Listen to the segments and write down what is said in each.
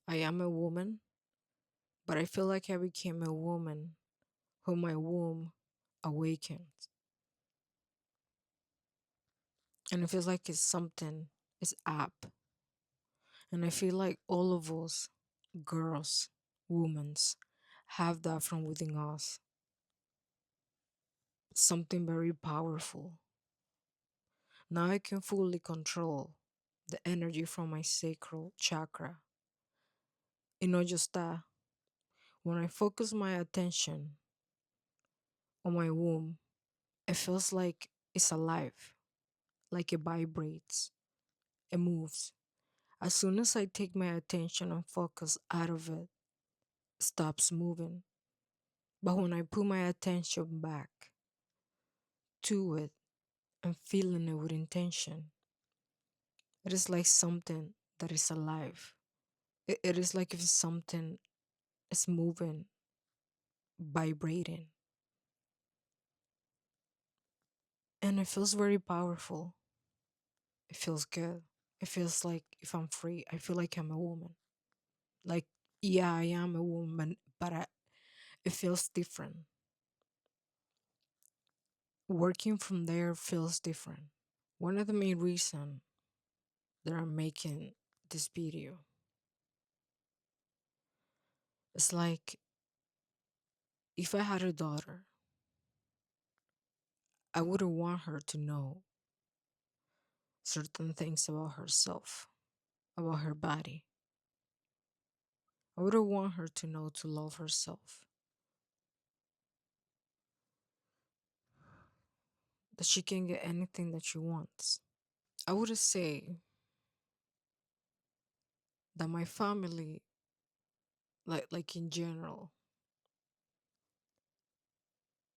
I am a woman, but I feel like I became a woman who my womb awakened. And it feels like it's something, it's up. And I feel like all of us, girls, women's, have that from within us. Something very powerful. Now I can fully control the energy from my sacral chakra. And not just that, when I focus my attention on my womb, it feels like it's alive, like it vibrates, it moves. As soon as I take my attention and focus out of it, it stops moving. But when I put my attention back to it and feeling it with intention, it is like something that is alive. It is like if something is moving, vibrating, and it feels very powerful. It feels good. It feels like if I'm free, I feel like I'm a woman. Like, yeah, I am a woman, but it feels different. Working from there feels different. One of the main reasons that I'm making this video is like if I had a daughter, I wouldn't want her to know certain things about herself, about her body. I wouldn't want her to know to love herself, that she can get anything that she wants. I would say that my family, like in general,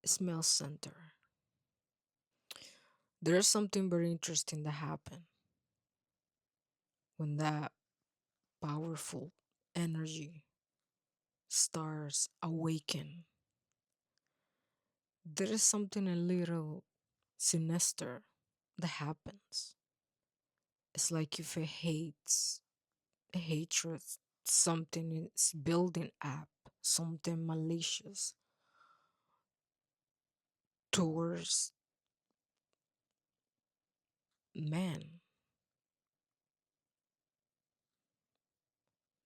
is male center. There's something very interesting that happened when that powerful energy starts awaken. There is something a little sinister that happens. It's like if a hatred, something is building up, something malicious towards man.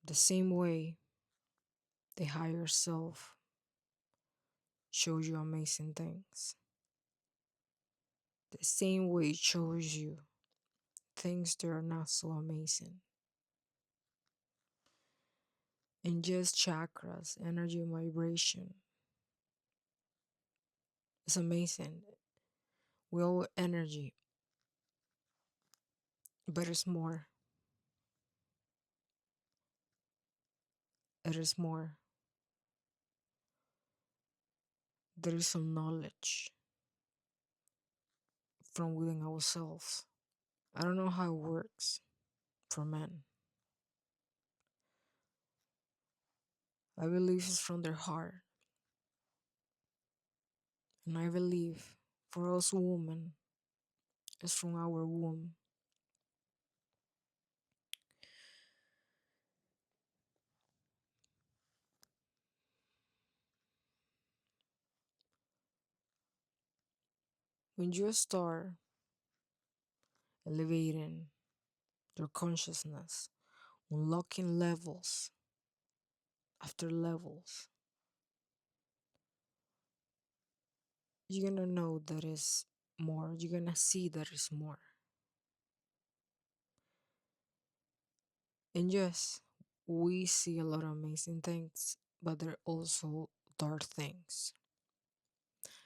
The same way the higher self shows you amazing things. The same way it shows you things that are not so amazing. And just chakras, energy and vibration. It's amazing. We all energy, but it's more. It is more. There is some knowledge from within ourselves. I don't know how it works for men. I believe it's from their heart. And I believe for us women, it's from our womb. When you start elevating your consciousness, unlocking levels after levels, you're gonna know that is more. You're gonna see that is more. And yes, we see a lot of amazing things, but there are also dark things.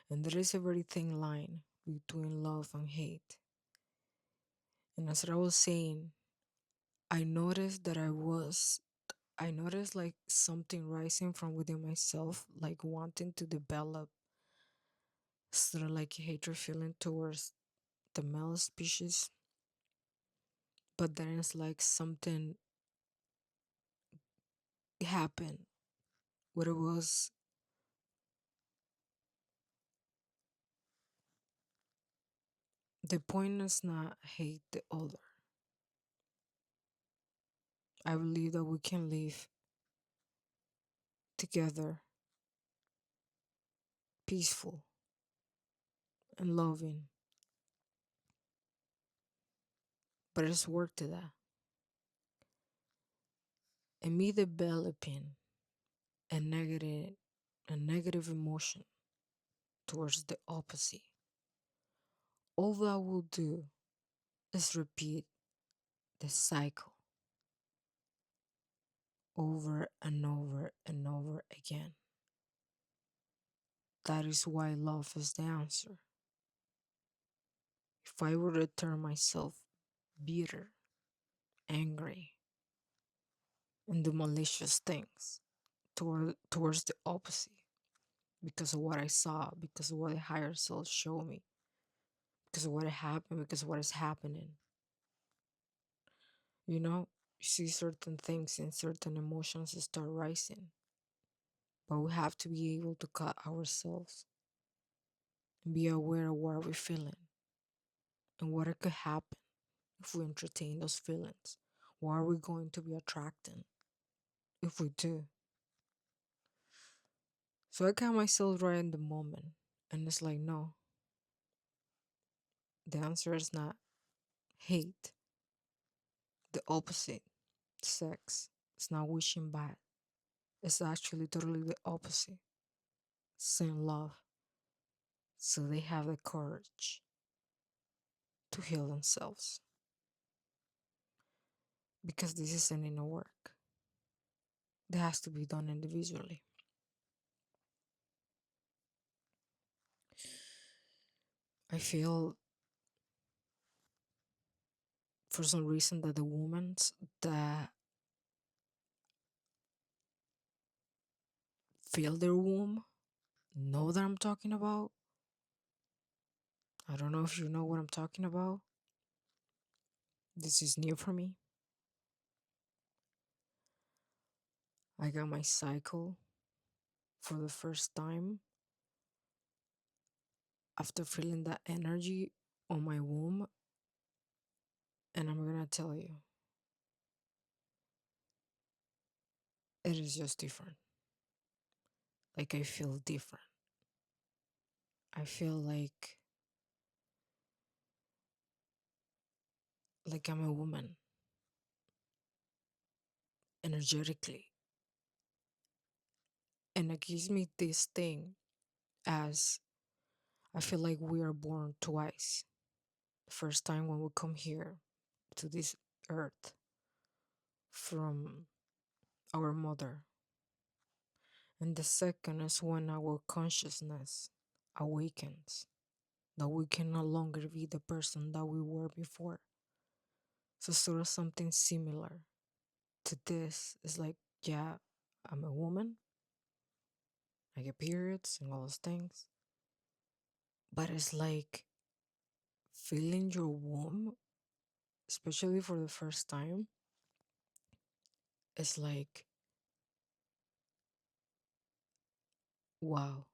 And there is a very thin line between love and hate. And as I was saying, I noticed that I noticed like something rising from within myself, like wanting to develop sort of like a hatred feeling towards the male species. But then it's like something happened where it was the point is not hate the other. I believe that we can live together, peaceful and loving, but it's work to that. And me developing a negative emotion towards the opposite, all that will do is repeat the cycle over and over and over again. That is why love is the answer. If I were to turn myself bitter, angry, and do malicious things towards the opposite because of what I saw, because of what the higher self showed me, because of what happened, because of what is happening, you know, you see certain things and certain emotions start rising. But we have to be able to cut ourselves and be aware of what we're feeling and what it could happen if we entertain those feelings. What are we going to be attracting if we do? So I got myself right in the moment. And it's like, no, the answer is not hate, the opposite, sex. It's not wishing bad. It's actually totally the opposite. Send love. So they have the courage to heal themselves. Because this is an inner work that has to be done individually. I feel for some reason that the women that feel their womb know that I'm talking about. I don't know if you know what I'm talking about. This is new for me. I got my cycle for the first time after feeling that energy on my womb. And I'm gonna tell you, it is just different. Like I feel different. I feel like I'm a woman energetically. And it gives me this thing as I feel like we are born twice. The first time when we come here to this earth from our mother. And the second is when our consciousness awakens, that we can no longer be the person that we were before. So, sort of something similar to this is like, yeah, I'm a woman, I get periods and all those things. But it's like feeling your womb, especially for the first time, it's like, wow,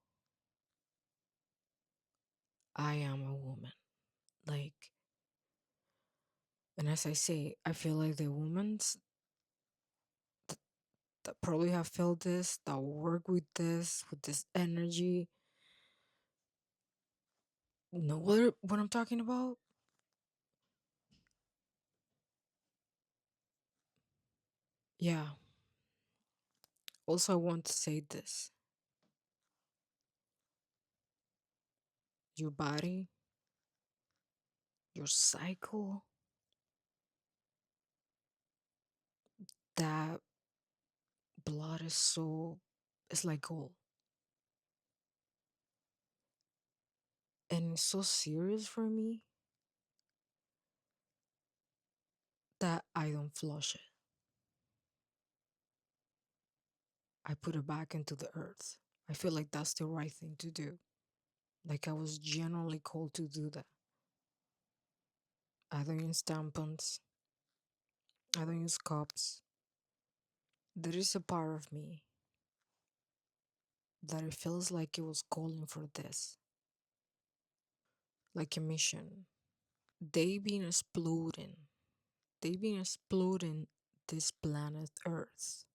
I am a woman. Like, and as I say, I feel like the women that probably have felt this, that work with this energy, know what I'm talking about? Yeah. Also, I want to say this: your body, your cycle, that blood is so, it's like gold. And it's so serious for me that I don't flush it. I put it back into the earth. I feel like that's the right thing to do. Like I was genuinely called to do that. I don't use tampons. I don't use cups. There is a part of me that it feels like it was calling for this, like a mission. They been exploding. They've been exploding this planet Earth.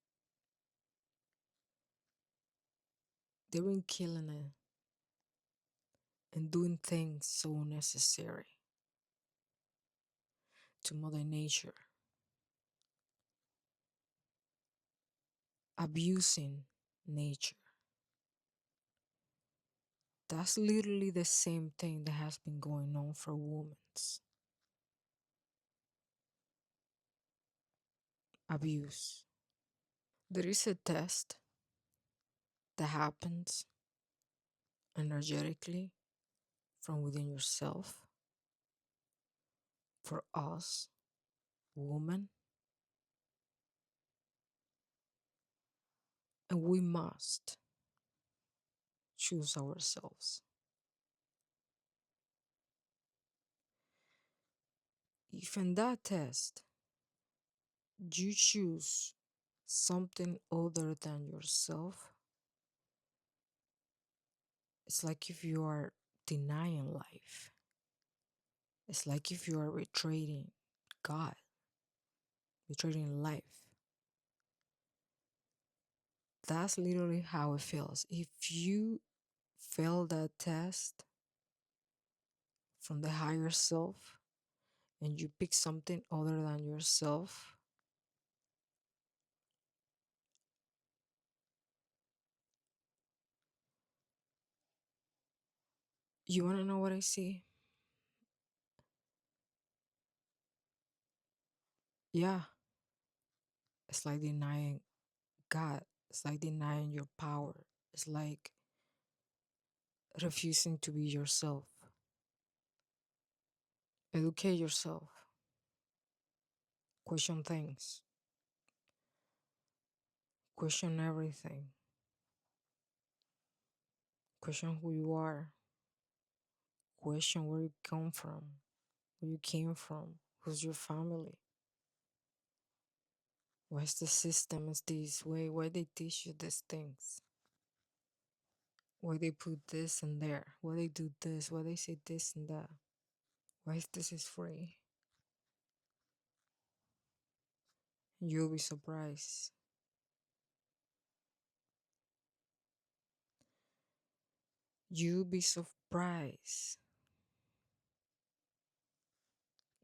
They've been killing it and doing things so necessary to Mother Nature, abusing nature. That's literally the same thing that has been going on for women's abuse. There is a test that happens energetically from within yourself for us, women, and we must choose ourselves. If in that test you choose something other than yourself, it's like if you are denying life. It's like if you are betraying God, betraying life. That's literally how it feels. If you fail that test from the higher self and you pick something other than yourself, you want to know what I see? Yeah, it's like denying God. It's like denying your power. It's like refusing to be yourself. Educate yourself. Question things. Question everything. Question who you are. Question where you come from. Where you came from. Who's your family? Why's the system is this way? Why they teach you these things? Why they put this and there? Why they do this? Why they say this and that? Why is this is free? You'll be surprised. You'll be surprised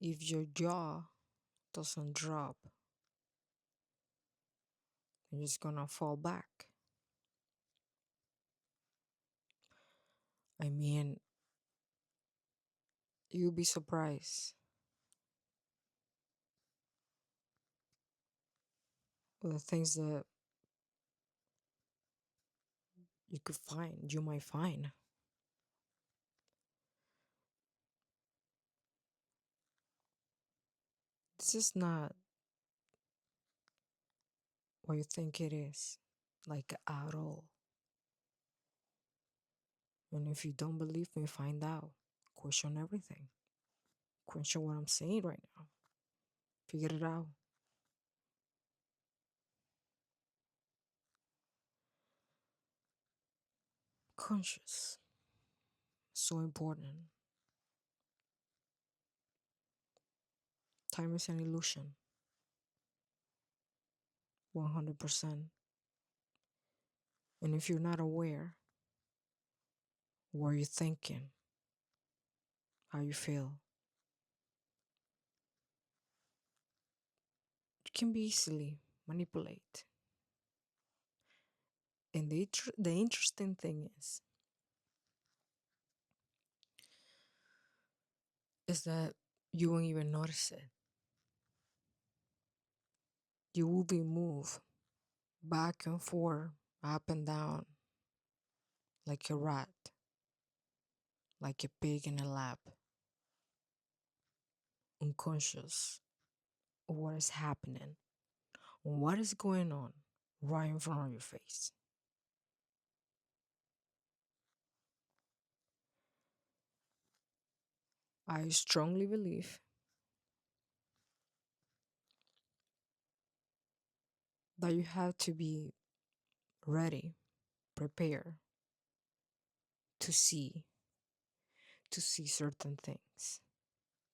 if your jaw doesn't drop. You're just gonna fall back. I mean, you'll be surprised with the things that you might find. This is not what you think it is, like at all. And if you don't believe me, find out. Question everything. Question what I'm saying right now. Figure it out. Conscious. So important. Time is an illusion. 100%. And if you're not aware, what are you thinking? How you feel? You can be easily manipulated. And the interesting thing is that you won't even notice it. You will be moved back and forth, up and down, like a rat, like a pig in a lab, unconscious of what is happening, what is going on right in front of your face. I strongly believe that you have to be ready, prepared to see, to see certain things,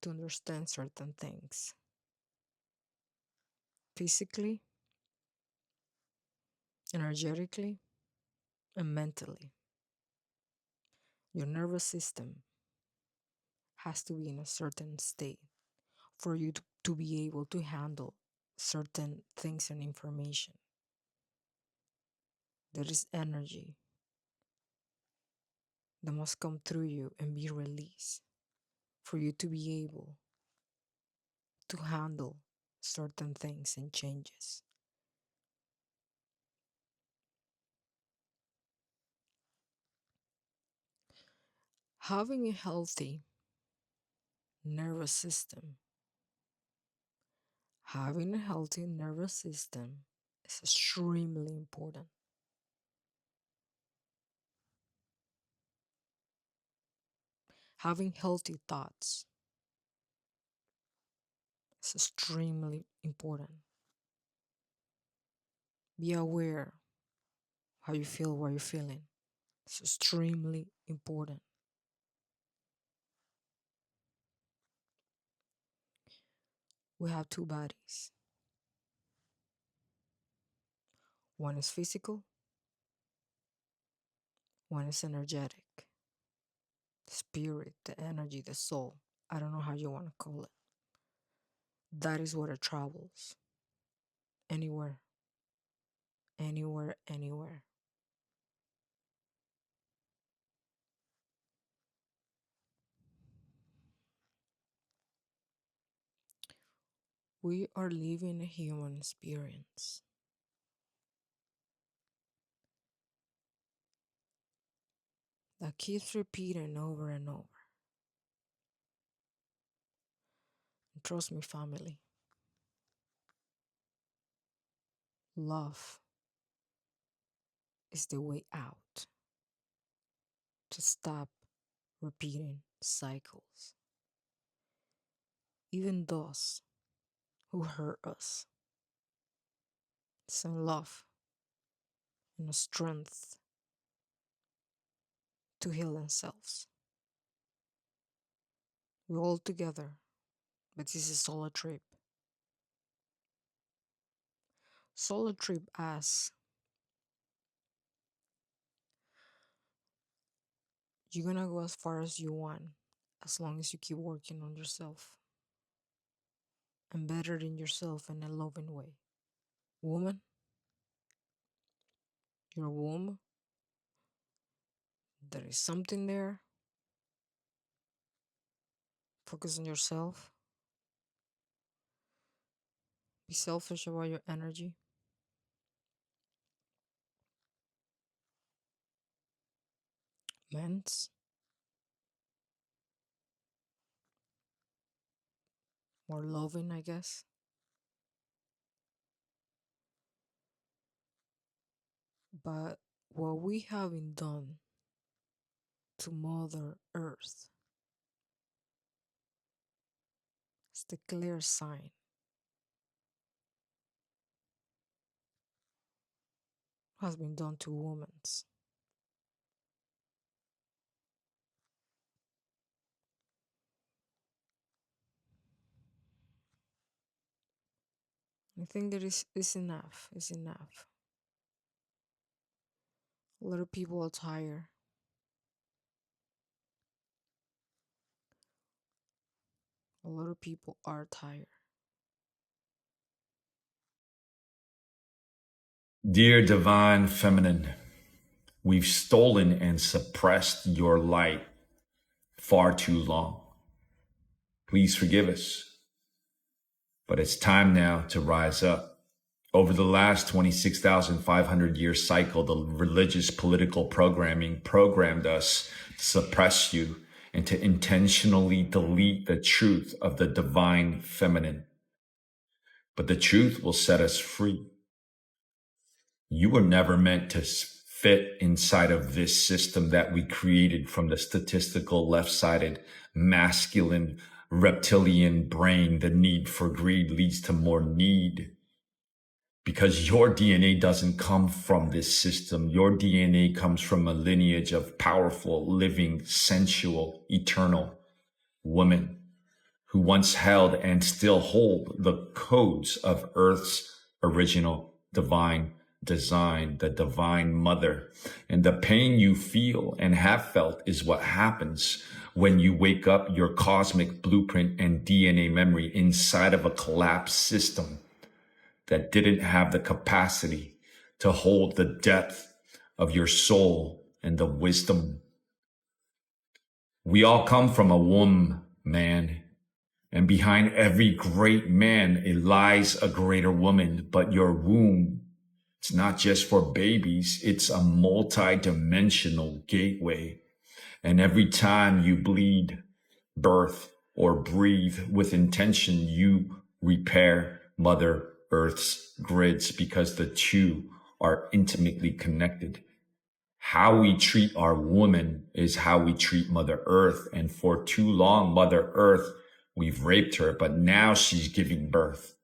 to understand certain things. physically, energetically, and mentally. Your nervous system has to be in a certain state for you to be able to handle certain things and information. There is energy that must come through you and be released for you to be able to handle certain things and changes. Having a healthy nervous system, having a healthy nervous system is extremely important. Having healthy thoughts is extremely important. Be aware how you feel, what you're feeling. It's extremely important. We have two bodies. One is physical, one is energetic. The spirit, the energy, the soul. I don't know how you want to call it. That is what it travels. Anywhere, anywhere, anywhere. We are living a human experience that keeps repeating over and over. And trust me, family, love is the way out to stop repeating cycles. Even those who hurt us send love and a strength to heal themselves. We're all together, but this is solo trip. Solo trip asks, you're gonna go as far as you want, as long as you keep working on yourself and bettering yourself in a loving way. Woman, you're a womb. There is something there. Focus on yourself. Be selfish about your energy. Men's, more loving, I guess. But what we haven't done to Mother Earth is the clear sign has been done to women's. I think that is enough. Is enough. A lot of people are tired. A lot of people are tired. Dear Divine Feminine, we've stolen and suppressed your light far too long. Please forgive us. But it's time now to rise up. Over the last 26,500 year cycle, the religious political programming programmed us to suppress you and to intentionally delete the truth of the divine feminine. But the truth will set us free. You were never meant to fit inside of this system that we created from the statistical left-sided masculine reptilian brain. The need for greed leads to more need because your DNA doesn't come from this system. Your DNA comes from a lineage of powerful, living, sensual, eternal women who once held and still hold the codes of Earth's original divine design, the divine mother. And the pain you feel and have felt is what happens when you wake up your cosmic blueprint and DNA memory inside of a collapsed system that didn't have the capacity to hold the depth of your soul and the wisdom. We all come from a womb, man. And behind every great man, it lies a greater woman. But your womb, it's not just for babies. It's a multi-dimensional gateway. And every time you bleed, birth, or breathe with intention, you repair Mother Earth's grids because the two are intimately connected. How we treat our woman is how we treat Mother Earth. And for too long, Mother Earth, we've raped her, but now she's giving birth,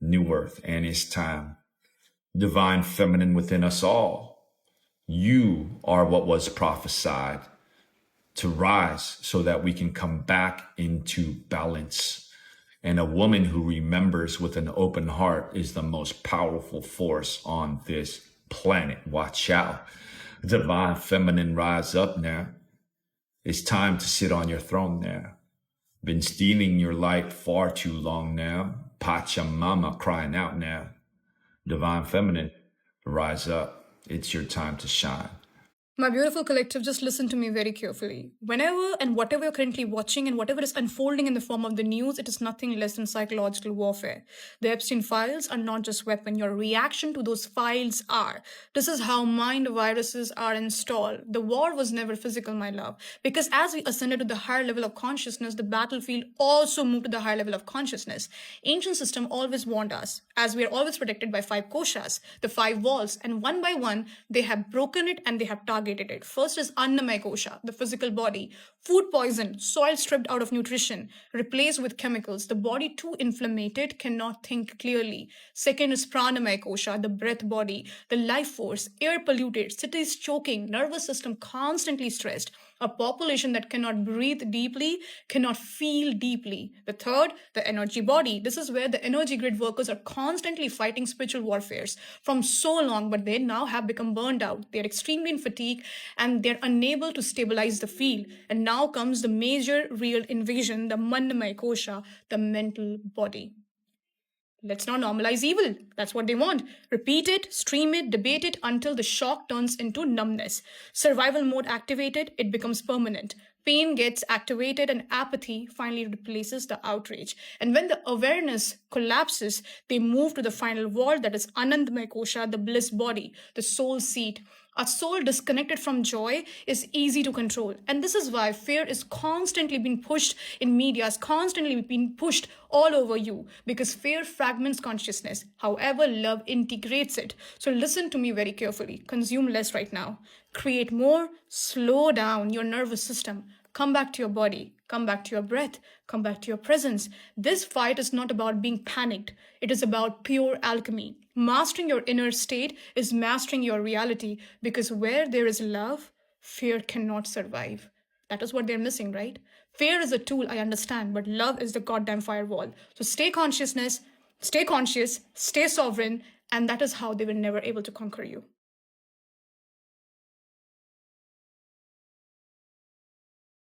new earth, and it's time. Divine feminine within us all. You are what was prophesied to rise so that we can come back into balance. And a woman who remembers with an open heart is the most powerful force on this planet. Watch out. Divine feminine, rise up now. It's time to sit on your throne now. Been stealing your light far too long now. Pachamama crying out now. Divine feminine, rise up. It's your time to shine. My beautiful collective, just listen to me very carefully. Whenever and whatever you're currently watching and whatever is unfolding in the form of the news, it is nothing less than psychological warfare. The Epstein files are not just weapon. Your reaction to those files are. This is how mind viruses are installed. The war was never physical, my love. Because as we ascended to the higher level of consciousness, the battlefield also moved to the higher level of consciousness. Ancient system always warned us, as we are always protected by 5 koshas, the 5 walls, and one by one, they have broken it and they have targeted it. First is Annamaya Kosha, the physical body. Food poison, soil stripped out of nutrition, replaced with chemicals. The body too inflamed cannot think clearly. Second is Pranamaya Kosha, the breath body, the life force, air polluted, cities choking, nervous system constantly stressed. A population that cannot breathe deeply, cannot feel deeply. The third, the energy body. This is where the energy grid workers are constantly fighting spiritual warfares from so long, but they now have become burned out. They're extremely in fatigue and they're unable to stabilize the field. And now comes the major real invasion, the Mandamaya Kosha, the mental body. Let's not normalize evil. That's what they want. Repeat it, stream it, debate it until the shock turns into numbness. Survival mode activated, it becomes permanent. Pain gets activated and apathy finally replaces the outrage. And when the awareness collapses, they move to the final wall that is Anandamaya Kosha, the bliss body, the soul seat. A soul disconnected from joy is easy to control. And this is why fear is constantly being pushed in media, is constantly being pushed all over you, because fear fragments consciousness. However, love integrates it. So listen to me very carefully. Consume less right now. Create more. Slow down your nervous system. Come back to your body. Come back to your breath. Come back to your presence. This fight is not about being panicked. It is about pure alchemy. Mastering your inner state is mastering your reality, because where there is love, fear cannot survive. That is what they're missing, right? Fear is a tool, I understand, but love is the goddamn firewall. So stay conscious, stay sovereign, and that is how they were never able to conquer you.